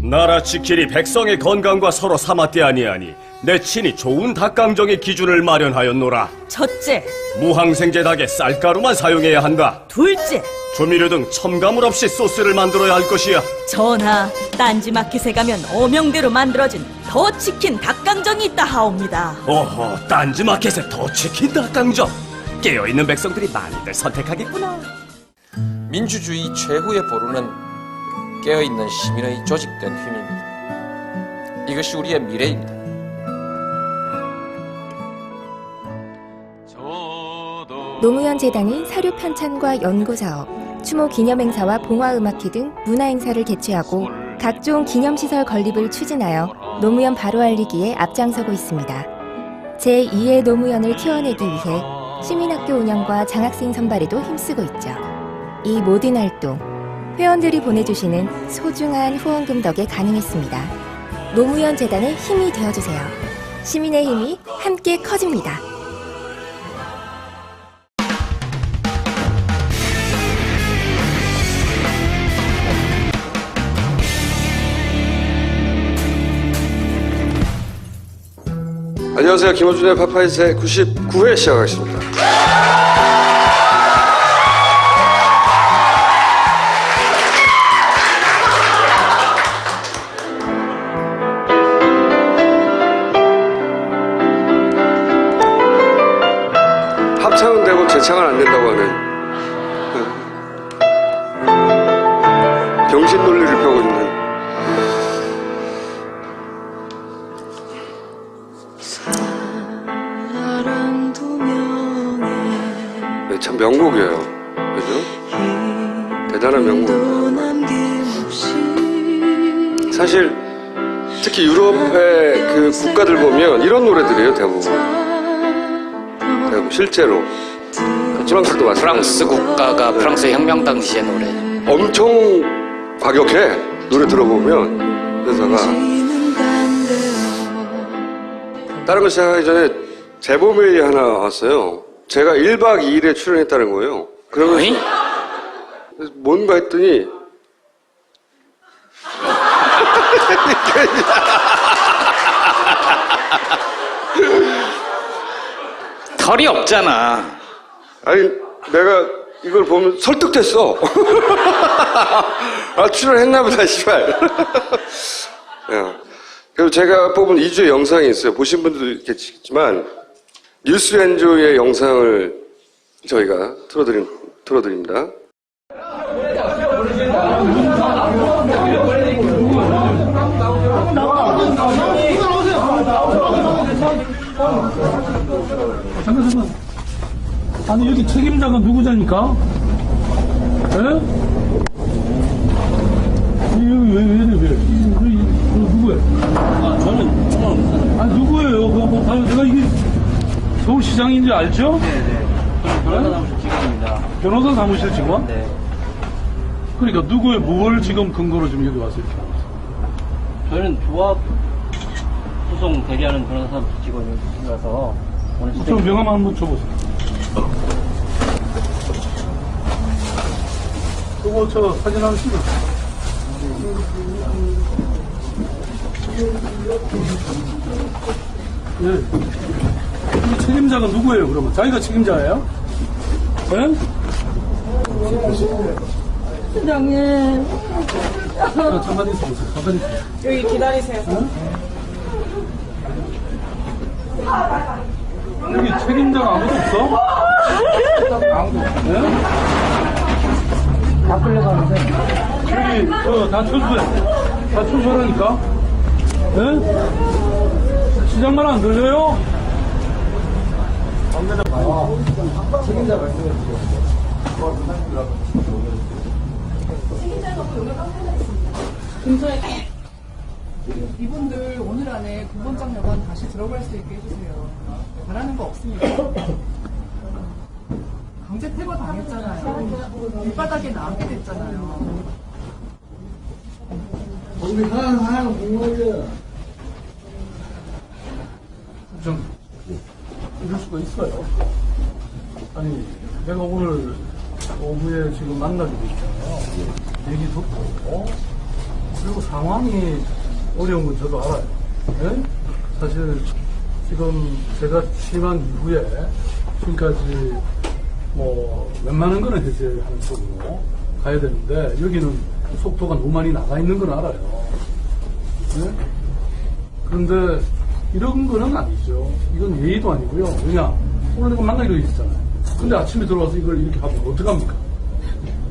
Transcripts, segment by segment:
나라 지키리 백성의 건강과 서로 삼았대 아니하니 내 친히 좋은 닭강정의 기준을 마련하였노라. 첫째, 무항생제 닭에 쌀가루만 사용해야 한다. 둘째, 조미료 등 첨가물 없이 소스를 만들어야 할 것이야. 전하, 딴지마켓에 가면 어명대로 만들어진 더 치킨 닭강정이 있다 하옵니다. 오호, 딴지마켓에 더 치킨 닭강정. 깨어있는 백성들이 많이들 선택하겠구나. 민주주의 최후의 보루는 깨어있는 시민의 조직된 힘입니다. 이것이 우리의 미래입니다. 노무현 재단은 사료 편찬과 연구 사업, 추모 기념행사와 봉화음악회 등 문화행사를 개최하고 각종 기념시설 건립을 추진하여 노무현 바로 알리기에 앞장서고 있습니다. 제2의 노무현을 키워내기 위해 시민학교 운영과 장학생 선발에도 힘쓰고 있죠. 이 모든 활동, 회원들이 보내주시는 소중한 후원금 덕에 가능했습니다. 노무현 재단의 힘이 되어주세요. 시민의 힘이 함께 커집니다. 안녕하세요. 김어준의 파파이스의 99회 시작하겠습니다. 합창은 되고 재창은 안 된다고 하는 병신 논리를 펴고 있는 네, 참 명곡이에요. 그죠? 대단한 명곡. 사실 특히 유럽의 그 국가들 보면 이런 노래들이에요. 대부분 실제로 프랑스도 마찬가지고 프랑스 국가가 프랑스 혁명 당시의 노래 엄청 과격해. 노래 들어보면 대사가. 다른 거 시작하기 전에 제보 메일이 하나 왔어요. 제가 1박 2일에 출연했다는 거예요. 그러면 뭔가 했더니 털이 없잖아. 아니 내가 이걸 보면 설득됐어. 아 출연했나 보다 씨발. 그리고 제가 뽑은 2주의 영상이 있어요. 보신 분들도 있겠지만 뉴스엔조의 영상을 저희가 틀어드립니다. 잠깐. 아니 여기 책임자가 누구자니까? 에? 여기 왜 누구야? 저는 누구예요? 내가 이게 서울시장인지 알죠? 네네. 변호사 사무실 직원입니다. 변호사 사무실 직원? 네. 그러니까 누구의 뭘 지금 근거로 지금 여기 와서 이렇게 하고 있어요? 저는 조합 소송 대리하는 변호사 사무실 직원이라서 오늘 좀 명함 한번 줘보세요. 그거 저 사진 한번 찍어. 네. 이 책임자가 누구예요, 그러면? 자기가 책임자예요? 네? 시장님. 잠깐 있어보세요. 잠깐 있어요. 여기 기다리세요. 여기 책임자가 아무도 없어? 아무도. 네? 다 끌려가는데 여기, 다 철수해. 다 철수하라니까? 네? 시장 말 안 들려요? 책임자 말씀해 주세요. 근처에 이분들 오늘 안에 군번장 여관 다시 들어갈 수 있게 해주세요. 바라는 거 없습니다. 강제 퇴거 당했잖아요. 길바닥에 나오게 됐잖아요. 우리 하나 공부하자. 좀 이럴 수가 있어요. 아니, 내가 오늘 오후에 지금 만나기도 했잖아요. 얘기 듣고, 그리고 상황이 어려운 건 저도 알아요. 예? 사실 지금 제가 취임한 이후에 지금까지 뭐 웬만한 거는 해제하는 쪽으로 가야 되는데 여기는 속도가 너무 많이 나가 있는 건 알아요. 예? 그런데 이런 거는 아니죠. 이건 예의도 아니고요. 왜냐? 오늘 내가 만나기로 했잖아요. 근데 아침에 들어와서 이걸 이렇게 하면 어떡합니까?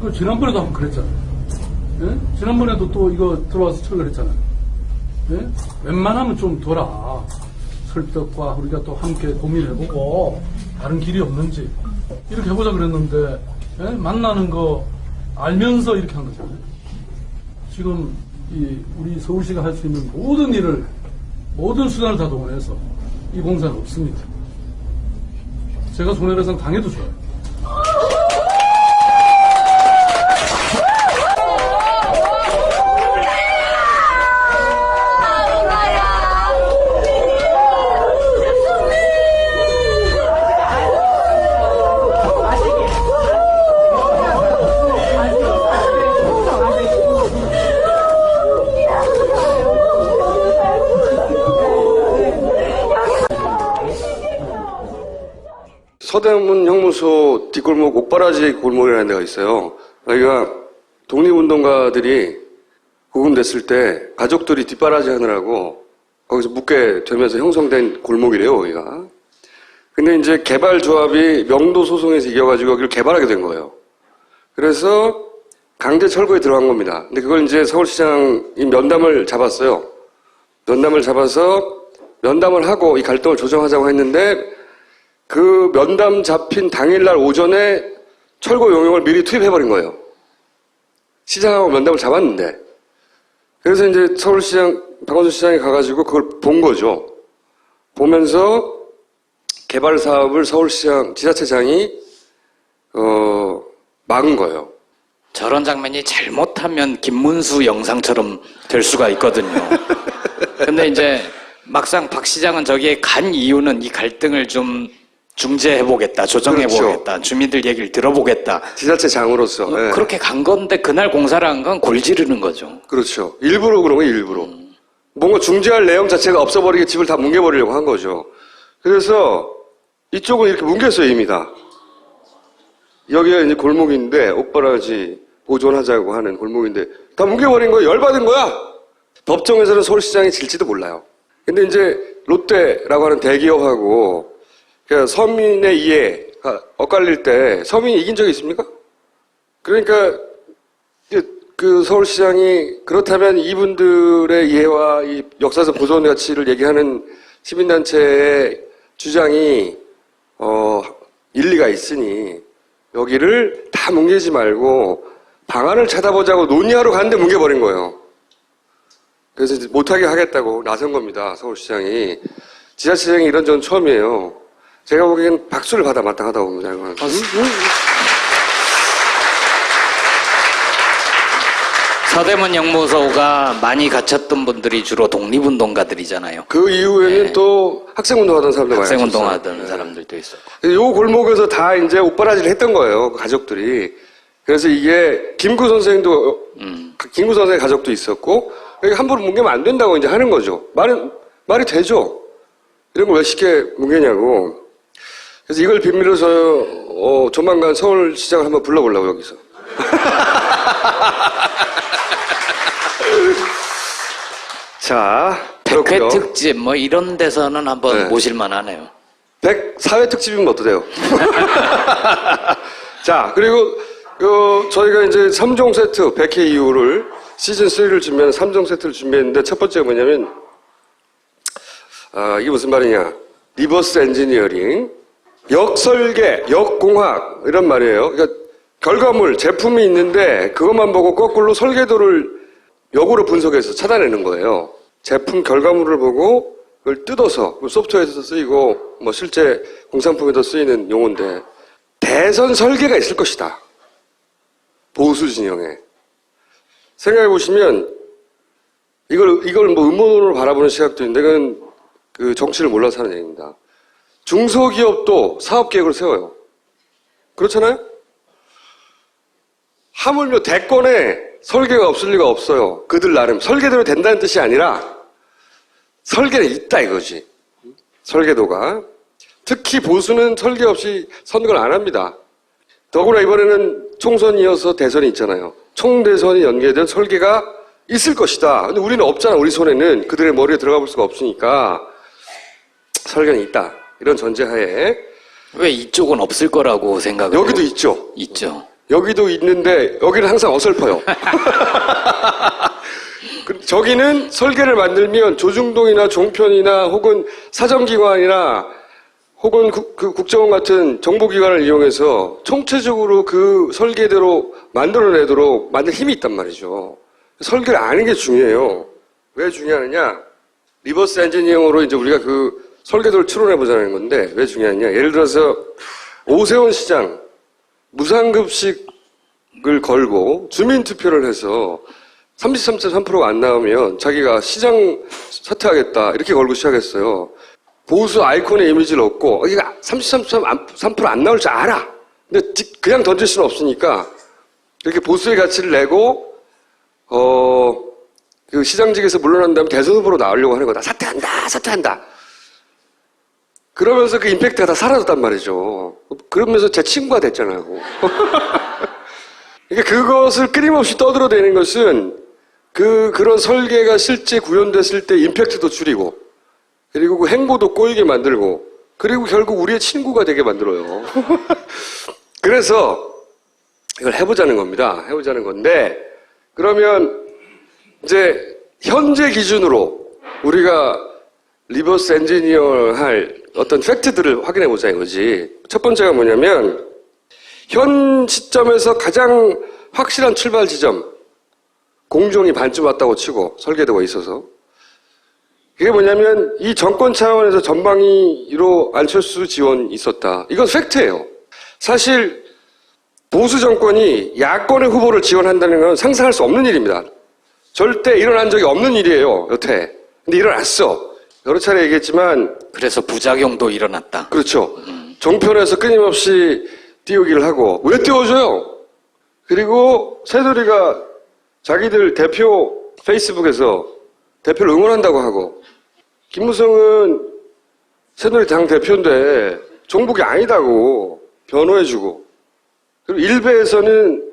그 지난번에도 한번 그랬잖아요. 예? 지난번에도 또 이거 들어와서 철거를 했잖아요. 예? 웬만하면 좀 둬라. 설득과 우리가 또 함께 고민해보고 다른 길이 없는지 이렇게 해보자 그랬는데 예? 만나는 거 알면서 이렇게 한 거잖아요. 지금 우리 서울시가 할 수 있는 모든 일을 모든 수단을 다 동원해서 이 공사는 없습니다. 제가 손해배상 당해도 좋아요. 서대문 형무소 뒷골목 옥바라지 골목이라는 데가 있어요. 여기가 독립운동가들이 구금됐을 때 가족들이 뒷바라지 하느라고 거기서 묵게 되면서 형성된 골목이래요, 여기가. 근데 이제 개발조합이 명도 소송에서 이겨가지고 여기를 개발하게 된 거예요. 그래서 강제 철거에 들어간 겁니다. 근데 그걸 이제 서울시장이 면담을 잡았어요. 면담을 잡아서 면담을 하고 이 갈등을 조정하자고 했는데 그 면담 잡힌 당일날 오전에 철거 용역을 미리 투입해버린 거예요. 시장하고 면담을 잡았는데. 그래서 이제 서울시장, 박원순 시장이 가가지고 그걸 본 거죠. 보면서 개발 사업을 서울시장, 지자체장이, 막은 거예요. 저런 장면이 잘못하면 김문수 영상처럼 될 수가 있거든요. 근데 이제 막상 박 시장은 저기에 간 이유는 이 갈등을 좀 중재해보겠다, 조정해보겠다, 그렇죠. 주민들 얘기를 들어보겠다. 지자체장으로서. 네. 그렇게 간 건데 그날 공사를 한 건 골 지르는 거죠. 그렇죠. 일부러 그런 거예요, 일부러. 뭔가 중재할 내용 자체가 없어버리게 집을 다 뭉개버리려고 한 거죠. 그래서 이쪽은 이렇게 뭉개서 이미 다. 여기가 이제 골목인데, 옥바라지 보존하자고 하는 골목인데, 다 뭉개버린 거예요. 열받은 거야. 법정에서는 서울시장이 질지도 몰라요. 근데 이제 롯데라고 하는 대기업하고 그러니까 서민의 이해가 엇갈릴 때 서민이 이긴 적이 있습니까? 그러니까 그 서울시장이 그렇다면 이분들의 이해와 이 역사적 보존 가치를 얘기하는 시민단체의 주장이 일리가 있으니 여기를 다 뭉개지 말고 방안을 찾아보자고 논의하러 갔는데 뭉개버린 거예요. 그래서 이제 못하게 하겠다고 나선 겁니다. 서울시장이. 지자체장이 이런 적은 처음이에요. 제가 보기엔 박수를 받아 마땅하다고 봅니다. 서대문 영무소가 많이 갇혔던 분들이 주로 독립운동가들이잖아요. 그 이후에는 네. 또 학생운동하던 사람들 많이 학생운동하던 사람들도 있었고. 요 골목에서 다 이제 옥바라지를 했던 거예요. 가족들이. 그래서 이게 김구 선생도 김구 선생의 가족도 있었고 여기 함부로 뭉개면 안 된다고 이제 하는 거죠. 말이 되죠. 이런 걸 왜 쉽게 뭉개냐고. 그래서 이걸 빌미로 조만간 서울시장을 한번 불러보려고 여기서. 자, 100회 특집 뭐 이런 데서는 한번 네. 모실만 하네요. 104회 특집이면 어떠세요? 자, 그리고 저희가 이제 3종 세트 100회 이후를 시즌 3를 준비하는 3종 세트를 준비했는데 첫 번째가 뭐냐면 이게 무슨 말이냐? 리버스 엔지니어링, 역설계, 역공학 이런 말이에요. 그러니까 결과물, 제품이 있는데 그것만 보고 거꾸로 설계도를 역으로 분석해서 찾아내는 거예요. 제품 결과물을 보고 그걸 뜯어서 소프트웨어에서 쓰이고 뭐 실제 공산품에도 쓰이는 용어인데 대선 설계가 있을 것이다. 보수 진영에. 생각해 보시면 이걸 뭐 음모론으로 바라보는 시각도 있는데, 그건 그 정치를 몰라서 하는 얘기입니다. 중소기업도 사업계획을 세워요. 그렇잖아요? 하물며 대권에 설계가 없을 리가 없어요. 그들 나름. 설계대로 된다는 뜻이 아니라 설계는 있다 이거지. 설계도가. 특히 보수는 설계 없이 선거를 안 합니다. 더구나 이번에는 총선이어서 대선이 있잖아요. 총대선이 연계된 설계가 있을 것이다. 근데 우리는 없잖아. 우리 손에는 그들의 머리에 들어가 볼 수가 없으니까 설계는 있다. 이런 전제하에. 왜 이쪽은 없을 거라고 생각을 여기도 있죠. 있죠. 여기도 있는데 여기는 항상 어설퍼요. 저기는 설계를 만들면 조중동이나 종편이나 혹은 사정기관이나 혹은 그 국정원 같은 정보기관을 이용해서 총체적으로 그 설계대로 만들어내도록 만들 힘이 있단 말이죠. 설계를 아는 게 중요해요. 왜 중요하느냐? 리버스 엔지니어링으로 이제 우리가 그 설계도를 추론해보자는 건데 왜 중요하냐? 예를 들어서 오세훈 시장 무상급식을 걸고 주민투표를 해서 33.3%가 안 나오면 자기가 시장 사퇴하겠다 이렇게 걸고 시작했어요. 보수 아이콘의 이미지를 얻고 이게 33.3% 안 나올 줄 알아. 근데 그냥 던질 수는 없으니까 이렇게 보수의 가치를 내고 그 시장직에서 물러난 다음에 대선 후보로 나오려고 하는 거다. 사퇴한다. 그러면서 그 임팩트가 다 사라졌단 말이죠. 그러면서 제 친구가 됐잖아요. 그러니까 그것을 끊임없이 떠들어대는 것은 그런 설계가 실제 구현됐을 때 임팩트도 줄이고 그리고 그 행보도 꼬이게 만들고 그리고 결국 우리의 친구가 되게 만들어요. 그래서 이걸 해보자는 겁니다. 해보자는 건데 그러면 이제 현재 기준으로 우리가 리버스 엔지니어 할 어떤 팩트들을 확인해 보자 이거지. 첫 번째가 뭐냐면 현 시점에서 가장 확실한 출발 지점 공정이 반쯤 왔다고 치고 설계도가 있어서 그게 뭐냐면 이 정권 차원에서 전방위로 안철수 지원이 있었다. 이건 팩트예요. 사실 보수 정권이 야권의 후보를 지원한다는 건 상상할 수 없는 일입니다. 절대 일어난 적이 없는 일이에요. 여태. 근데 일어났어. 여러 차례 얘기했지만 그래서 부작용도 일어났다. 그렇죠. 종편에서 끊임없이 띄우기를 하고 왜 띄워줘요? 그리고 새누리가 자기들 대표 페이스북에서 대표를 응원한다고 하고 김무성은 새누리 당 대표인데 종북이 아니다고 변호해주고 그리고 일베에서는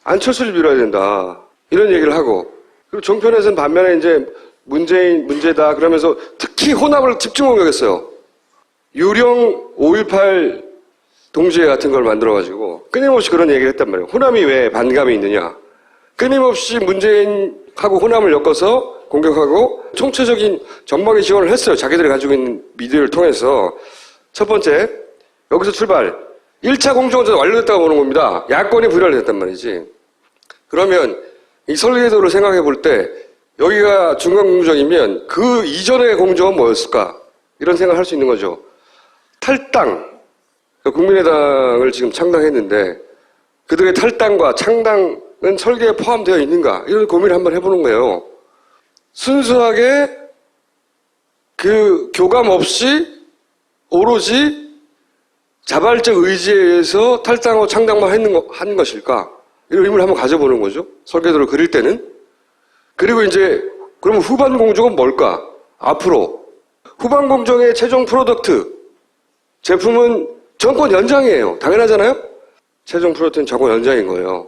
안철수를 밀어야 된다 이런 얘기를 하고 그리고 종편에서는 반면에 이제 문재인 문제다 그러면서 특히 호남을 집중 공격했어요. 유령 5.18 동지회 같은 걸 만들어가지고 끊임없이 그런 얘기를 했단 말이에요. 호남이 왜 반감이 있느냐. 끊임없이 문재인하고 호남을 엮어서 공격하고 총체적인 전방위 지원을 했어요. 자기들이 가지고 있는 미디어를 통해서. 첫 번째, 여기서 출발. 1차 공정조사 완료됐다고 보는 겁니다. 야권이 불혈을 했단 말이지. 그러면 이 설계도를 생각해 볼 때 여기가 중간공정이면 그 이전의 공정은 뭐였을까? 이런 생각을 할 수 있는 거죠. 탈당. 국민의당을 지금 창당했는데 그들의 탈당과 창당은 설계에 포함되어 있는가? 이런 고민을 한번 해보는 거예요. 순수하게 그 교감 없이 오로지 자발적 의지에 의해서 탈당하고 창당만 하는 것일까? 이런 의문을 한번 가져보는 거죠. 설계도를 그릴 때는. 그리고 이제 그러면 후반 공정은 뭘까? 앞으로 후반 공정의 최종 프로덕트 제품은 정권 연장이에요. 당연하잖아요? 최종 프로덕트는 정권 연장인 거예요.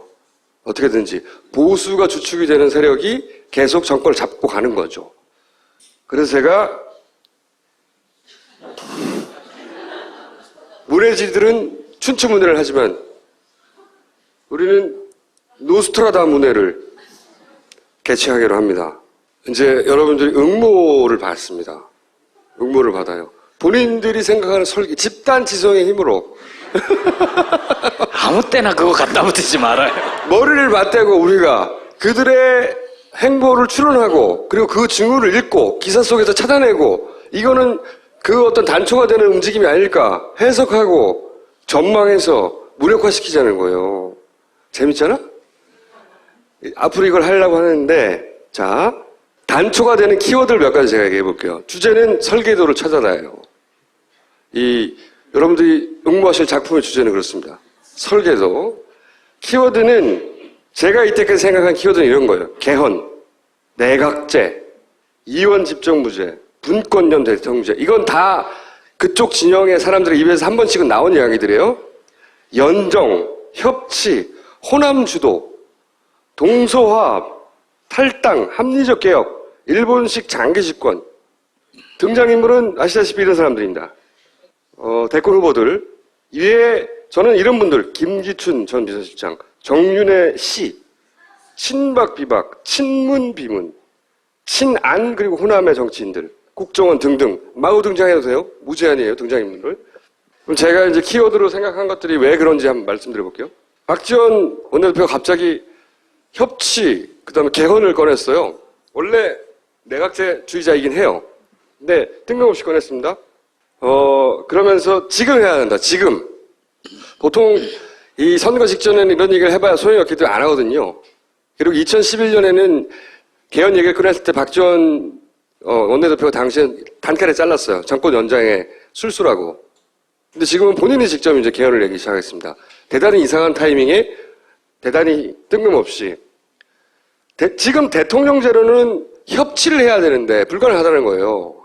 어떻게든지 보수가 주축이 되는 세력이 계속 정권을 잡고 가는 거죠. 그래서 제가 문해지들은 춘추문해를 하지만 우리는 노스트라다문해를 개최하기로 합니다. 이제 여러분들이 응모를 받습니다. 응모를 받아요. 본인들이 생각하는 설계, 집단 지성의 힘으로 아무 때나 그거 갖다 붙이지 말아요. 머리를 맞대고 우리가 그들의 행보를 추론하고 그리고 그 징후를 읽고 기사 속에서 찾아내고 이거는 그 어떤 단초가 되는 움직임이 아닐까 해석하고 전망해서 무력화시키자는 거예요. 재밌잖아? 앞으로 이걸 하려고 하는데 자 단초가 되는 키워드를 몇 가지 제가 얘기해 볼게요. 주제는 설계도를 찾아다요. 여러분들이 응모하실 작품의 주제는 그렇습니다. 설계도. 키워드는 제가 이때까지 생각한 키워드는 이런 거예요. 개헌, 내각제, 이원 집정부제, 분권형 대통령제. 이건 다 그쪽 진영의 사람들의 입에서 한 번씩은 나온 이야기들이에요. 연정, 협치, 호남주도, 동서화합, 탈당, 합리적 개혁, 일본식 장기 집권. 등장인물은 아시다시피 이런 사람들입니다. 대권 후보들. 이외에 저는 이런 분들, 김기춘 전 비서실장, 정윤회 씨, 친박 비박, 친문 비문, 친안 그리고 호남의 정치인들, 국정원 등등 마구 등장해도 돼요. 무제한이에요, 등장인물을. 그럼 제가 이제 키워드로 생각한 것들이 왜 그런지 한번 말씀드려볼게요. 박지원 원내대표가 갑자기 협치, 그다음에 개헌을 꺼냈어요. 원래 내각제주의자이긴 해요. 근데 뜬금없이 꺼냈습니다. 그러면서 지금 해야 한다. 지금. 보통 이 선거 직전에는 이런 얘기를 해봐야 소용이 없기 때문에 안 하거든요. 그리고 2011년에는 개헌 얘기를 꺼냈을 때 박지원 원내대표가 당시에 단칼에 잘랐어요. 정권 연장의 술수라고. 근데 지금은 본인이 직접 이제 개헌을 내기 시작했습니다. 대단히 이상한 타이밍에 대단히 뜬금없이. 지금 대통령제로는 협치를 해야 되는데 불가능하다는 거예요.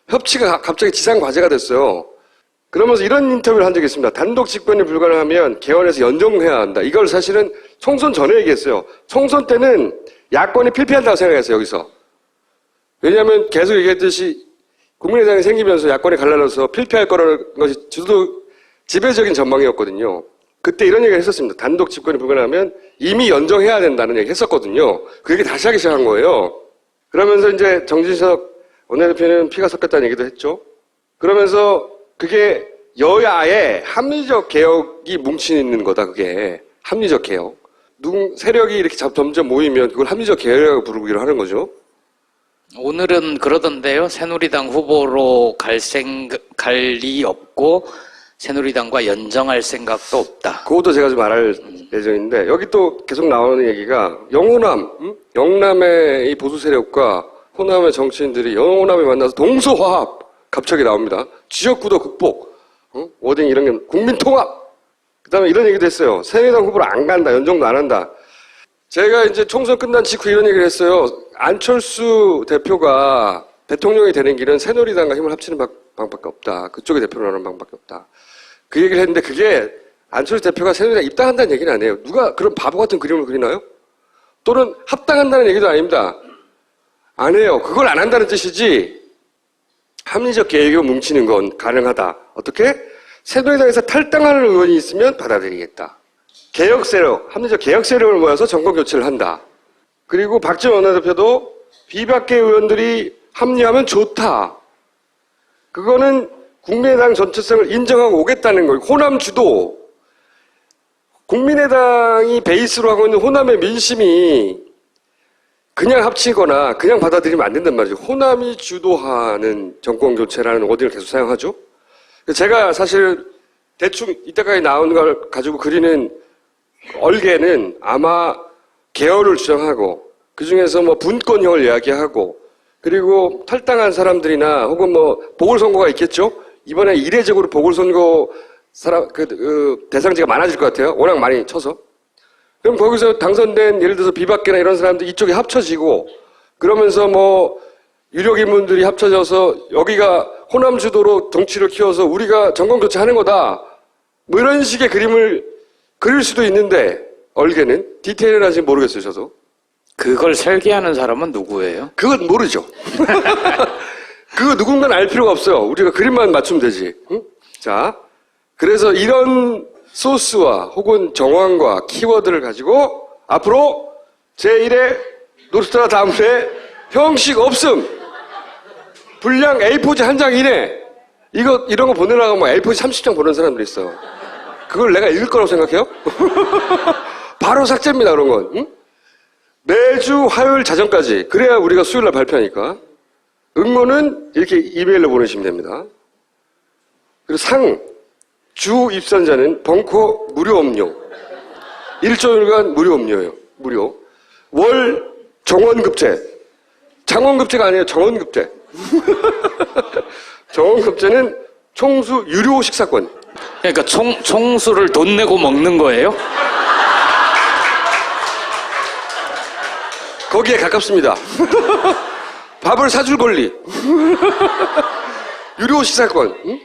협치가 갑자기 지상과제가 됐어요. 그러면서 이런 인터뷰를 한 적이 있습니다. 단독 집권이 불가능하면 개헌해서 연정해야 한다. 이걸 사실은 총선 전에 얘기했어요. 총선 때는 야권이 필패한다고 생각했어요, 여기서. 왜냐하면 계속 얘기했듯이 국민의당이 생기면서 야권이 갈라져서 필패할 거라는 것이 지배적인 전망이었거든요. 그때 이런 얘기를 했었습니다. 단독 집권이 불가능하면 이미 연정해야 된다는 얘기 했었거든요. 그 얘기 다시 하기 시작한 거예요. 그러면서 이제 정진석 원내대표는 피가 섞였다는 얘기도 했죠. 그러면서 그게 여야의 합리적 개혁이 뭉치 있는 거다, 그게. 합리적 개혁. 세력이 이렇게 점점 모이면 그걸 합리적 개혁이라고 부르기로 하는 거죠. 오늘은 그러던데요. 새누리당 후보로 갈 리 없고 새누리당과 연정할 생각도 없다. 그것도 제가 좀 말할 예정인데 여기 또 계속 나오는 얘기가 영남의 이 보수 세력과 호남의 정치인들이 영호남에 만나서 동서화합 갑자기 나옵니다. 지역구도 극복, 워딩 이런 게 국민통합. 그다음에 이런 얘기도 했어요. 새누리당 후보로 안 간다, 연정도 안 한다. 제가 이제 총선 끝난 직후 이런 얘기를 했어요. 안철수 대표가 대통령이 되는 길은 새누리당과 힘을 합치는 방법밖에 없다. 그쪽에 대표로 하는 방법밖에 없다. 그 얘기를 했는데 그게 안철수 대표가 새누리당 입당한다는 얘기는 아니에요. 누가 그런 바보 같은 그림을 그리나요? 또는 합당한다는 얘기도 아닙니다. 안 해요. 그걸 안 한다는 뜻이지 합리적 계획으로 뭉치는 건 가능하다. 어떻게? 새누리당에서 탈당하는 의원이 있으면 받아들이겠다. 개혁 세력, 합리적 개혁 세력을 모아서 정권 교체를 한다. 그리고 박지원 원내대표도 비박계 의원들이 합류하면 좋다. 그거는 국민의당 전체성을 인정하고 오겠다는 거예요. 호남 주도. 국민의당이 베이스로 하고 있는 호남의 민심이 그냥 합치거나 그냥 받아들이면 안 된단 말이죠. 호남이 주도하는 정권 교체라는 워딩을 계속 사용하죠. 제가 사실 대충 이때까지 나온 걸 가지고 그리는 얼개는 아마 개헌을 주장하고 그중에서 뭐 분권형을 이야기하고 그리고 탈당한 사람들이나 혹은 뭐 보궐선거가 있겠죠. 이번에 이례적으로 보궐선거 대상지가 많아질 것 같아요. 워낙 많이 쳐서. 그럼 거기서 당선된 예를 들어서 비박계나 이런 사람들 이쪽에 합쳐지고 그러면서 뭐 유력인물들이 합쳐져서 여기가 호남 주도로 정치를 키워서 우리가 정권 교체하는 거다. 뭐 이런 식의 그림을 그릴 수도 있는데 얼개는 디테일은 아직 모르겠어요, 저도. 그걸 설계하는 사람은 누구예요? 그건 모르죠. 그거 누군가는 알 필요가 없어요. 우리가 그림만 맞추면 되지. 응? 자, 그래서 이런 소스와 혹은 정황과 키워드를 가지고 앞으로 제1회 노스트라다무스의 형식 없음. 분량 A4지 한 장 이내. 이런 거 보내려고 하면 A4지 30장 보내는 사람들이 있어. 그걸 내가 읽을 거라고 생각해요? 바로 삭제입니다, 그런 건. 응? 매주 화요일 자정까지. 그래야 우리가 수요일 날 발표하니까. 응모는 이렇게 이메일로 보내시면 됩니다. 그리고 주 입선자는 벙커 무료 음료. 일주일간 무료 음료예요. 무료. 월 정원급제. 장원급제가 아니에요. 정원급제. 정원급제는 총수 유료 식사권. 그러니까 총수를 돈 내고 먹는 거예요? 거기에 가깝습니다. 밥을 사줄 권리. 유료 식사권. 응?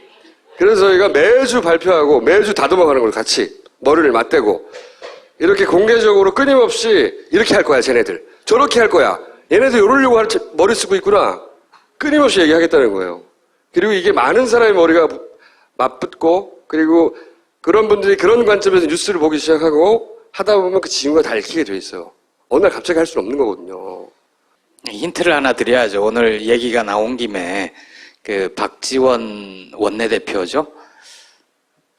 그래서 저희가 매주 발표하고 매주 다듬어가는 걸 같이 머리를 맞대고 이렇게 공개적으로 끊임없이 이렇게 할 거야 쟤네들. 저렇게 할 거야. 얘네들 이러려고 머리 쓰고 있구나. 끊임없이 얘기하겠다는 거예요. 그리고 이게 많은 사람의 머리가 맞붙고 그리고 그런 분들이 그런 관점에서 뉴스를 보기 시작하고 하다 보면 그 징후가 다 읽히게 돼 있어요. 어느 날 갑자기 할 수는 없는 거거든요. 힌트를 하나 드려야죠. 오늘 얘기가 나온 김에 그 박지원 원내대표죠.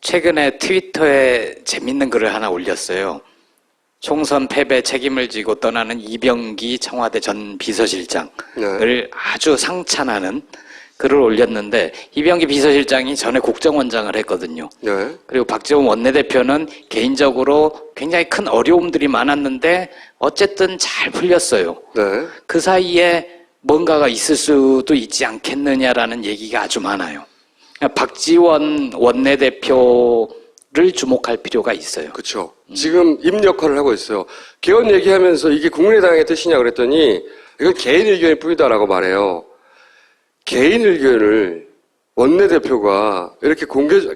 최근에 트위터에 재밌는 글을 하나 올렸어요. 총선 패배 책임을 지고 떠나는 이병기 청와대 전 비서실장을 네. 아주 상찬하는 글을 올렸는데 이병기 비서실장이 전에 국정원장을 했거든요. 네. 그리고 박지원 원내대표는 개인적으로 굉장히 큰 어려움들이 많았는데 어쨌든 잘 풀렸어요. 네. 그 사이에 뭔가가 있을 수도 있지 않겠느냐라는 얘기가 아주 많아요. 박지원 원내대표를 주목할 필요가 있어요. 그렇죠. 지금 입 역할을 하고 있어요. 개헌 얘기하면서 이게 국민의당의 뜻이냐 그랬더니 이건 개인 의견일 뿐이다라고 말해요. 개인 의견을 원내대표가 이렇게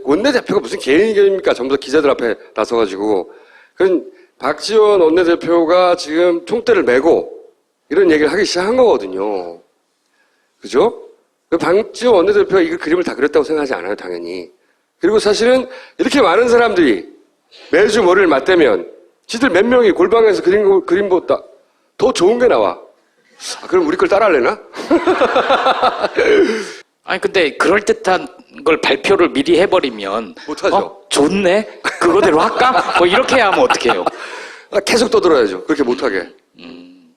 원내대표가 무슨 개인 의견입니까? 전부 다 기자들 앞에 나서가지고. 그건 박지원 원내대표가 지금 총대를 메고 이런 얘기를 하기 시작한 거거든요. 그죠? 박지원 원내대표가 이 그림을 다 그렸다고 생각하지 않아요, 당연히. 그리고 사실은 이렇게 많은 사람들이 매주 머리를 맞대면 지들 몇 명이 골방에서 그림보다 더 좋은 게 나와. 아, 그럼 우리 걸 따라할래나? 아니 근데 그럴듯한 걸 발표를 미리 해버리면 못하죠. 좋네? 그거대로 할까? 뭐 이렇게 하면 어떡해요? 계속 떠들어야죠. 그렇게 못하게.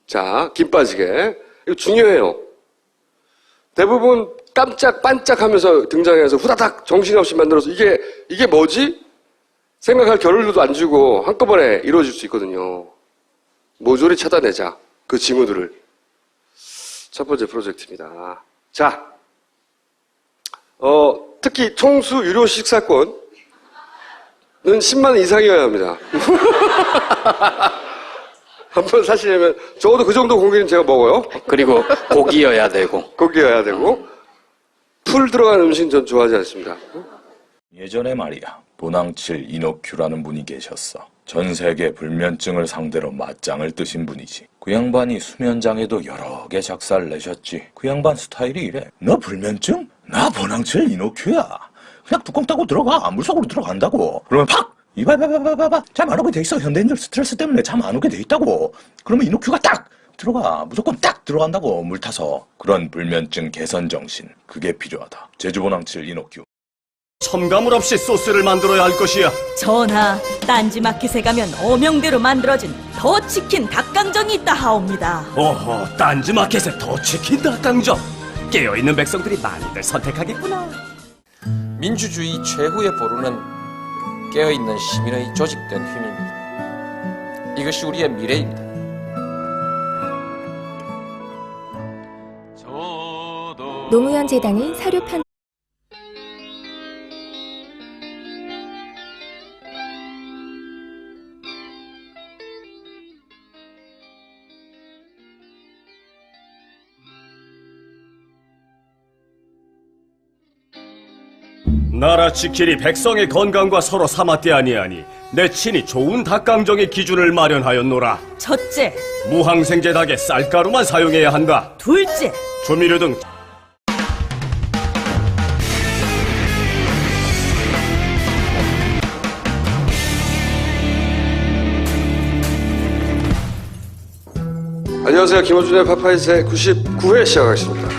자, 김 빠지게. 이거 중요해요. 대부분 깜짝 반짝하면서 등장해서 후다닥 정신없이 만들어서 이게 뭐지? 생각할 겨를도 안 주고 한꺼번에 이루어질 수 있거든요. 모조리 찾아내자. 그 징후들을. 첫 번째 프로젝트입니다. 자, 특히 총수 유료 식사권은 10만 원 이상이어야 합니다. 한번 사시려면 적어도 그 정도 고기는 제가 먹어요. 그리고 고기여야 되고. 고기여야 되고 풀 들어간 음식 전 좋아하지 않습니다. 예전에 말이야, 보낭칠 이노큐라는 분이 계셨어. 전 세계 불면증을 상대로 맞짱을 뜨신 분이지. 그 양반이 수면장에도 여러 개 작사를 내셨지. 그 양반 스타일이 이래. 너 불면증? 나 보낭칠 이노큐야. 그냥 뚜껑 따고 들어가. 물속으로 들어간다고. 그러면 팍! 이봐봐봐봐봐. 잠 안 오게 돼 있어. 현대인들 스트레스 때문에 잠 안 오게 돼 있다고. 그러면 이노큐가 딱! 들어가. 무조건 딱 들어간다고. 물 타서. 그런 불면증 개선 정신. 그게 필요하다. 제주보낭칠 이노큐. 첨가물 없이 소스를 만들어야 할 것이야. 전하, 딴지마켓에 가면 어명대로 만들어진 더 치킨 닭강정이 있다 하옵니다. 오호, 딴지마켓에 더 치킨 닭강정. 깨어있는 백성들이 많이들 선택하겠구나. 민주주의 최후의 보루는 깨어있는 시민의 조직된 힘입니다. 이것이 우리의 미래입니다. 노무현 재단이 사료 편 나라 지키리 백성의 건강과 서로 삼았대 아니하니 내 친히 좋은 닭강정의 기준을 마련하였노라. 첫째, 무항생제 닭의 쌀가루만 사용해야 한다. 둘째, 조미료 등 안녕하세요. 김어준의 파파이스 99회 시작하겠습니다.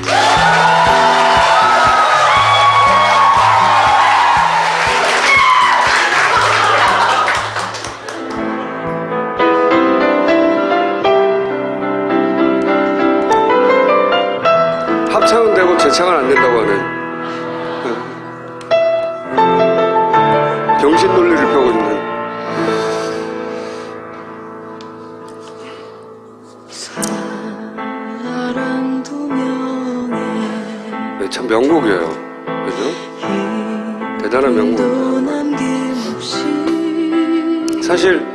합창은 되고 재창은 안 된다고 하는 병신 논리를 펴고 있는 사랑도 참 명곡이에요. 그죠? 대단한 명곡입니다. 사실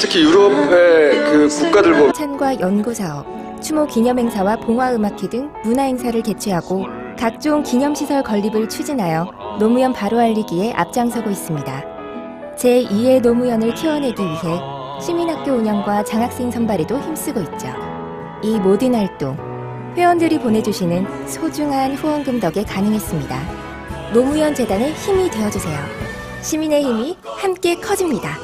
특히 유럽의 그 국가들 보면 찬과 연구사업, 추모 기념행사와 봉화음악회 등 문화행사를 개최하고 각종 기념시설 건립을 추진하여 노무현 바로 알리기에 앞장서고 있습니다. 제2의 노무현을 키워내기 위해 시민학교 운영과 장학생 선발에도 힘쓰고 있죠. 이 모든 활동, 회원들이 보내주시는 소중한 후원금 덕에 가능했습니다. 노무현 재단의 힘이 되어주세요. 시민의 힘이 함께 커집니다.